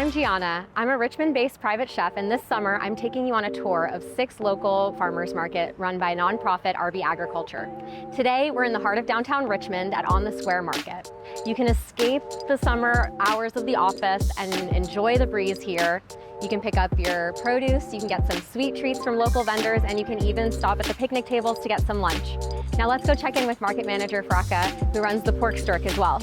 I'm Gianna. I'm a Richmond-based private chef, and this summer I'm taking you on a tour of 6 local farmers market run by nonprofit RVAgriculture. Today we're in the heart of downtown Richmond at On the Square Market. You can escape the summer hours of the office and enjoy the breeze here. You can pick up your produce, you can get some sweet treats from local vendors, and you can even stop at the picnic tables to get some lunch. Now let's go check in with market manager Fraka, who runs the pork stork as well.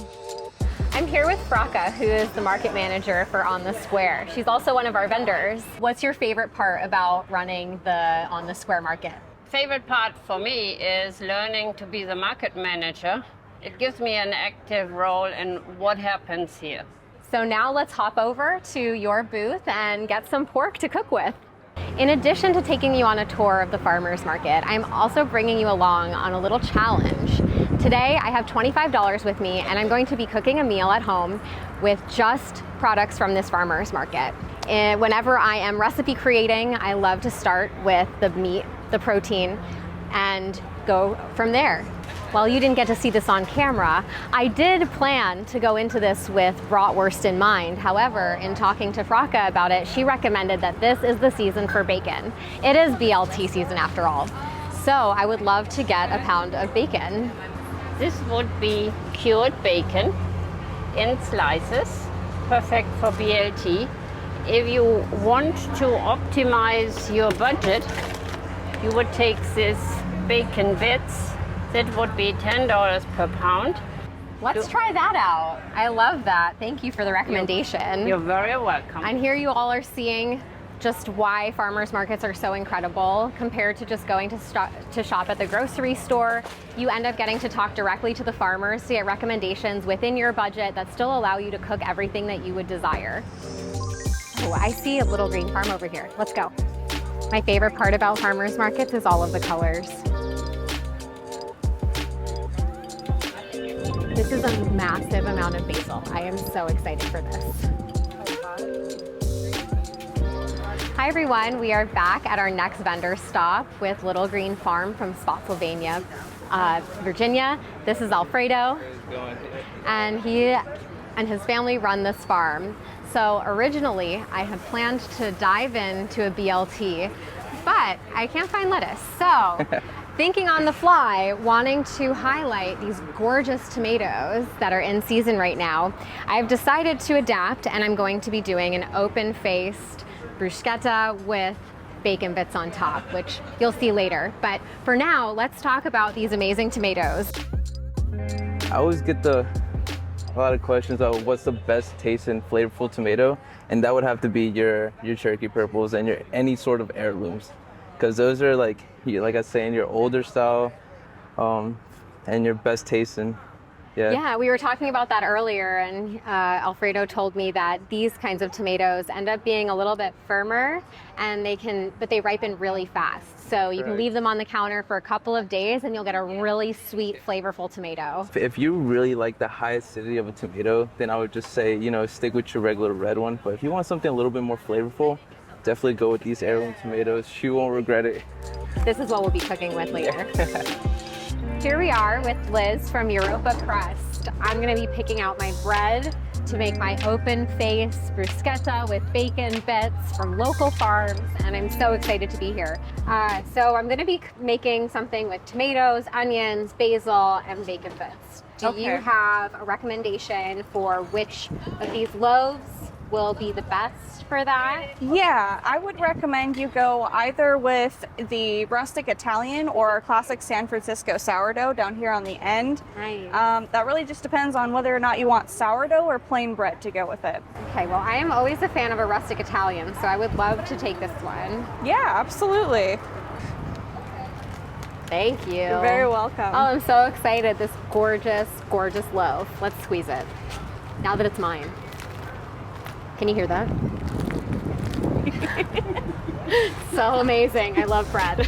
I'm here with Fraka, who is the market manager for On the Square. She's also one of our vendors. What's your favorite part about running the On the Square market? Favorite part for me is learning to be the market manager. It gives me an active role in what happens here. So now let's hop over to your booth and get some pork to cook with. In addition to taking you on a tour of the farmers market, I'm also bringing you along on a little challenge. Today I have $25 with me and I'm going to be cooking a meal at home with just products from this farmers market. And whenever I am recipe creating, I love to start with the meat, the protein, and go from there. While you didn't get to see this on camera, I did plan to go into this with bratwurst in mind. However, in talking to Fraka about it, she recommended that this is the season for bacon. It is BLT season after all. So I would love to get a pound of bacon. This would be cured bacon in slices, perfect for BLT. If you want to optimize your budget, you would take this bacon bits. That would be $10 per pound. Let's try that out. I love that. Thank you for the recommendation. You're very welcome. And here you all are seeing just why farmers markets are so incredible compared to just going to shop at the grocery store. You end up getting to talk directly to the farmers to get recommendations within your budget that still allow you to cook everything that you would desire. Oh, I see a little green farm over here. Let's go. My favorite part about farmers markets is all of the colors. This is a massive amount of basil. I am so excited for this. Hi everyone, we are back at our next vendor stop with Little Green Farm from Spotsylvania, Virginia. This is Alfredo, and he and his family run this farm. So originally I had planned to dive into a BLT, but I can't find lettuce. So thinking on the fly, wanting to highlight these gorgeous tomatoes that are in season right now, I've decided to adapt and I'm going to be doing an open-faced bruschetta with bacon bits on top, which you'll see later. But for now, let's talk about these amazing tomatoes. I always get a lot of questions about what's the best tasting flavorful tomato, and that would have to be your Cherokee purples and your any sort of heirlooms, because those are like I was saying, your older style and your best tasting. Yeah, we were talking about that earlier, and Alfredo told me that these kinds of tomatoes end up being a little bit firmer, and but they ripen really fast. So you can leave them on the counter for a couple of days and you'll get a really sweet, flavorful tomato. If you really like the high acidity of a tomato, then I would just say, stick with your regular red one. But if you want something a little bit more flavorful, definitely go with these heirloom tomatoes. You won't regret it. This is what we'll be cooking with later. Here we are with Liz from Europa Crust. I'm going to be picking out my bread to make my open-face bruschetta with bacon bits from local farms, and I'm so excited to be here. So I'm going to be making something with tomatoes, onions, basil, and bacon bits. Do you have a recommendation for which of these loaves will be the best for that? Yeah, I would recommend you go either with the rustic Italian or classic San Francisco sourdough down here on the end. Nice. That really just depends on whether or not you want sourdough or plain bread to go with it. Okay, well, I am always a fan of a rustic Italian, so I would love to take this one. Yeah, absolutely. Thank you. You're very welcome. Oh, I'm so excited. This gorgeous, gorgeous loaf. Let's squeeze it. Now that it's mine. Can you hear that? So amazing. I love bread.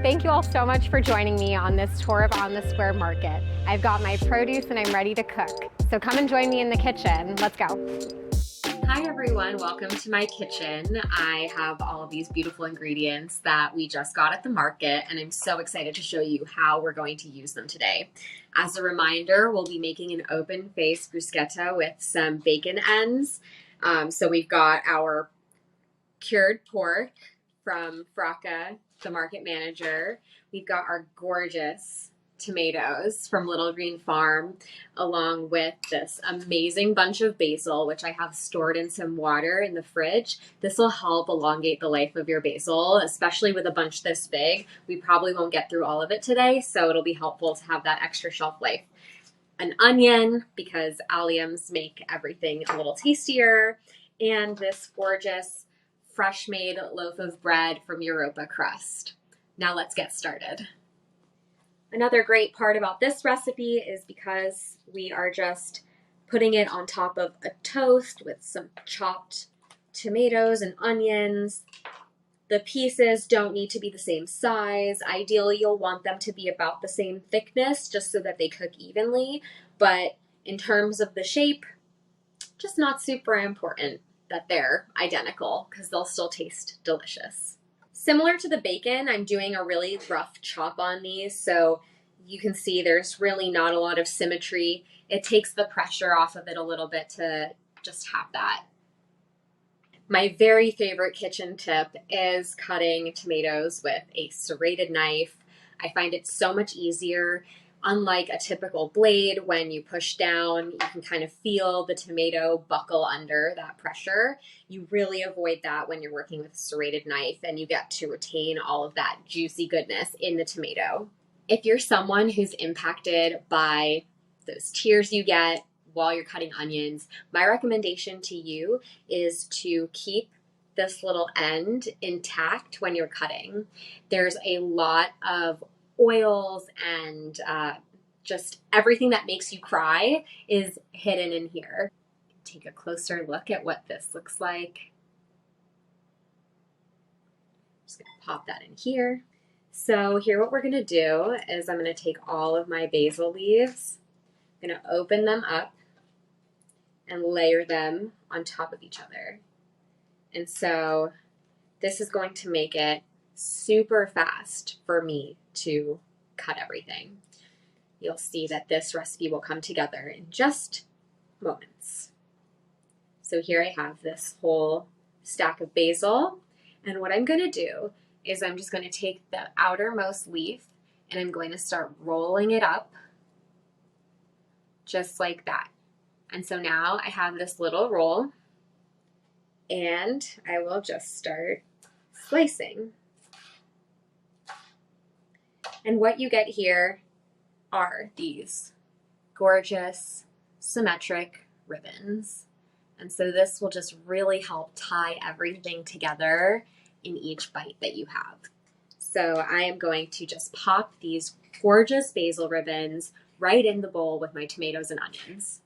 Thank you all so much for joining me on this tour of On the Square Market. I've got my produce and I'm ready to cook. So come and join me in the kitchen. Let's go. Hi everyone, welcome to my kitchen. I have all of these beautiful ingredients that we just got at the market, and I'm so excited to show you how we're going to use them today. As a reminder, we'll be making an open-faced bruschetta with some bacon ends. So we've got our cured pork from Fracca, the market manager. We've got our gorgeous tomatoes from Little Green Farm, along with this amazing bunch of basil, which I have stored in some water in the fridge. This will help elongate the life of your basil, especially with a bunch this big. We probably won't get through all of it today, so it'll be helpful to have that extra shelf life. An onion, because alliums make everything a little tastier, and this gorgeous fresh made loaf of bread from Europa Crust. Now let's get started. Another great part about this recipe is because we are just putting it on top of a toast with some chopped tomatoes and onions. The pieces don't need to be the same size. Ideally, you'll want them to be about the same thickness just so that they cook evenly. But in terms of the shape, just not super important that they're identical because they'll still taste delicious. Similar to the bacon, I'm doing a really rough chop on these, so you can see there's really not a lot of symmetry. It takes the pressure off of it a little bit to just have that. My very favorite kitchen tip is cutting tomatoes with a serrated knife. I find it so much easier. Unlike a typical blade, when you push down, you can kind of feel the tomato buckle under that pressure. You really avoid that when you're working with a serrated knife, and you get to retain all of that juicy goodness in the tomato. If you're someone who's impacted by those tears you get while you're cutting onions, my recommendation to you is to keep this little end intact when you're cutting. There's a lot of oils and just everything that makes you cry is hidden in here. Take a closer look at what this looks like. Just gonna pop that in here. So here what we're gonna do is I'm gonna take all of my basil leaves, I'm gonna open them up and layer them on top of each other. And so this is going to make it super fast for me to cut everything. You'll see that this recipe will come together in just moments. So here I have this whole stack of basil, and what I'm going to do is I'm just going to take the outermost leaf and I'm going to start rolling it up just like that. And so now I have this little roll, and I will just start slicing. And what you get here are these gorgeous symmetric ribbons. And so this will just really help tie everything together in each bite that you have. So I am going to just pop these gorgeous basil ribbons right in the bowl with my tomatoes and onions.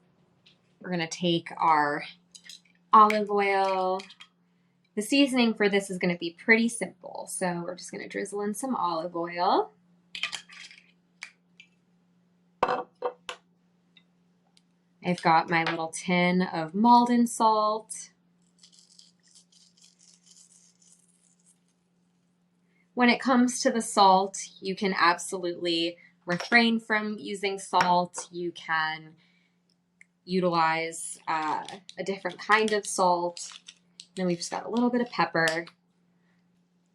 We're gonna take our olive oil. The seasoning for this is gonna be pretty simple. So we're just gonna drizzle in some olive oil. I've got my little tin of Maldon salt. When it comes to the salt, you can absolutely refrain from using salt. You can utilize a different kind of salt. Then we've just got a little bit of pepper.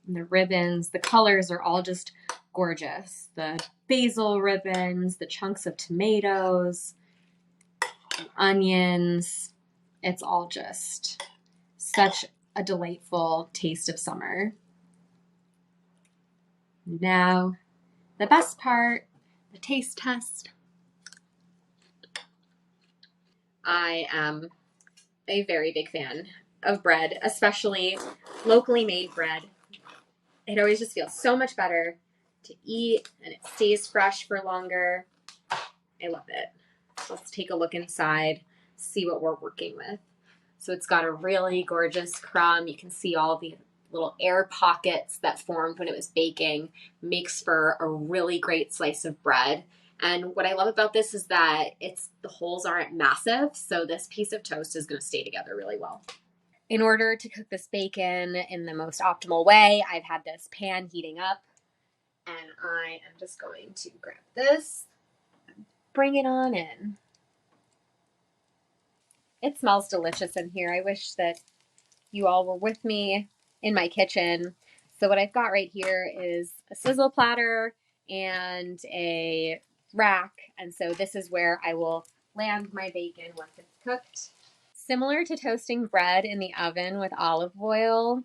And the ribbons, the colors are all just gorgeous. The basil ribbons, the chunks of tomatoes, onions, it's all just such a delightful taste of summer. Now, the best part, the taste test. I am a very big fan of bread, especially locally made bread. It always just feels so much better to eat, and it stays fresh for longer. I love it. Let's take a look inside, see what we're working with. So it's got a really gorgeous crumb. You can see all the little air pockets that formed when it was baking. Makes for a really great slice of bread. And what I love about this is that the holes aren't massive, so this piece of toast is going to stay together really well. In order to cook this bacon in the most optimal way, I've had this pan heating up, and I am just going to grab this, bring it on in. It smells delicious in here. I wish that you all were with me in my kitchen. So what I've got right here is a sizzle platter and a rack. And so this is where I will land my bacon once it's cooked. Similar to toasting bread in the oven with olive oil,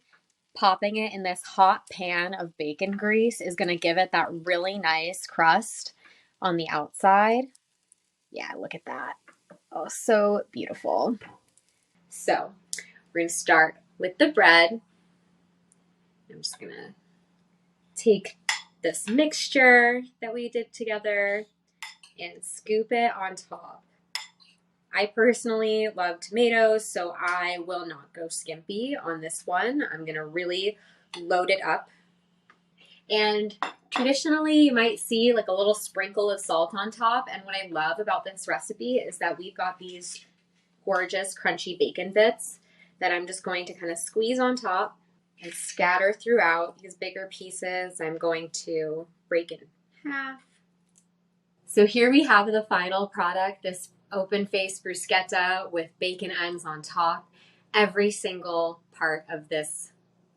popping it in this hot pan of bacon grease is going to give it that really nice crust on the outside. Yeah, look at that. Oh, so beautiful. So we're going to start with the bread. I'm just going to take this mixture that we did together and scoop it on top. I personally love tomatoes, so I will not go skimpy on this one. I'm going to really load it up. And traditionally, you might see like a little sprinkle of salt on top. And what I love about this recipe is that we've got these gorgeous crunchy bacon bits that I'm just going to kind of squeeze on top and scatter throughout these bigger pieces. I'm going to break it in half. So here we have the final product, this open face bruschetta with bacon ends on top. Every single part of this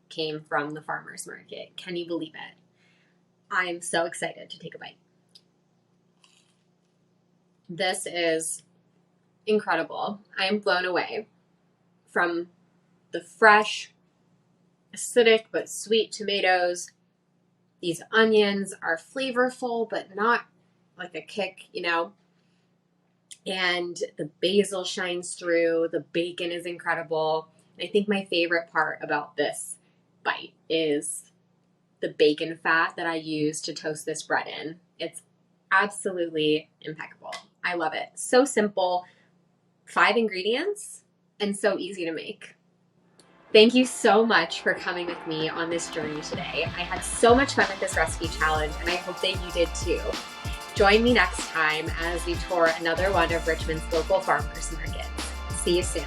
came from the farmer's market. Can you believe it? I'm so excited to take a bite. This is incredible. I am blown away from the fresh, acidic but sweet tomatoes. These onions are flavorful but not like a kick, you know. And the basil shines through. The bacon is incredible. And I think my favorite part about this bite is the bacon fat that I use to toast this bread in. It's absolutely impeccable. I love it. So simple, 5 ingredients, and so easy to make. Thank you so much for coming with me on this journey today. I had so much fun with this recipe challenge, and I hope that you did too. Join me next time as we tour another one of Richmond's local farmers markets. See you soon.